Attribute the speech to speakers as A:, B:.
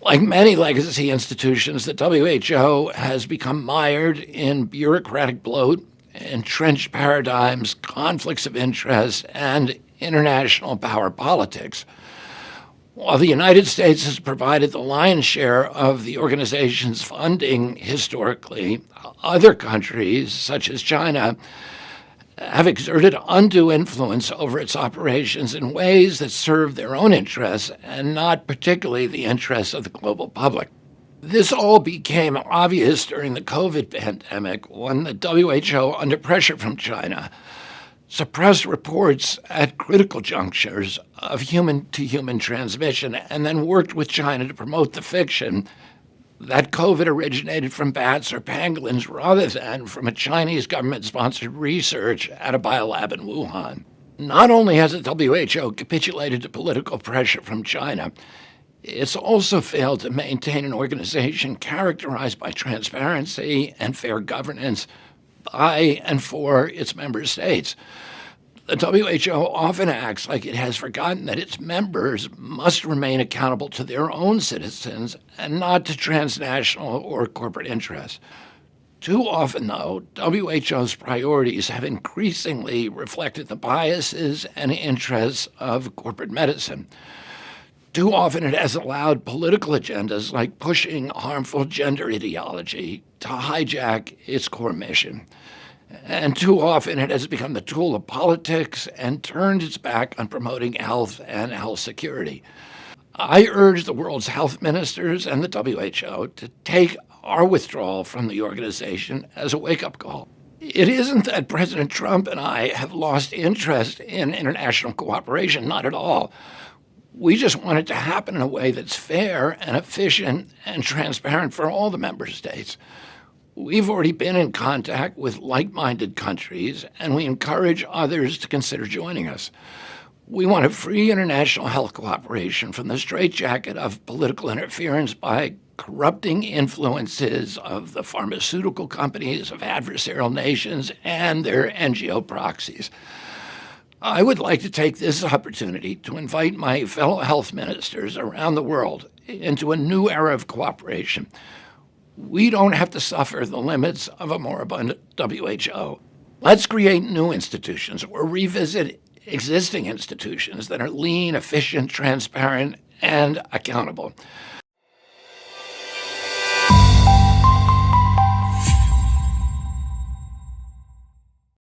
A: Like many legacy institutions, the WHO has become mired in bureaucratic bloat, entrenched paradigms, conflicts of interest, and international power politics. While the United States has provided the lion's share of the organization's funding historically, other countries, such as China, have exerted undue influence over its operations in ways that serve their own interests and not particularly the interests of the global public. This all became obvious during the COVID pandemic when the WHO, under pressure from China, suppressed reports at critical junctures of human-to-human transmission and then worked with China to promote the fiction that COVID originated from bats or pangolins rather than from a Chinese government-sponsored research at a biolab in Wuhan. Not only has the WHO capitulated to political pressure from China, it's also failed to maintain an organization characterized by transparency and fair governance by and for its member states. The WHO often acts like it has forgotten that its members must remain accountable to their own citizens and not to transnational or corporate interests. Too often, though, WHO's priorities have increasingly reflected the biases and interests of corporate medicine. Too often it has allowed political agendas like pushing harmful gender ideology to hijack its core mission. And too often it has become the tool of politics and turned its back on promoting health and health security. I urge the world's health ministers and the WHO to take our withdrawal from the organization as a wake-up call. It isn't that President Trump and I have lost interest in international cooperation, not at all. We just want it to happen in a way that's fair and efficient and transparent for all the member states. We've already been in contact with like-minded countries, and we encourage others to consider joining us. We want a free international health cooperation from the straitjacket of political interference by corrupting influences of the pharmaceutical companies, of adversarial nations, and their NGO proxies. I would like to take this opportunity to invite my fellow health ministers around the world into a new era of cooperation. We don't have to suffer the limits of a moribund WHO. Let's create new institutions or revisit existing institutions that are lean, efficient, transparent, and accountable.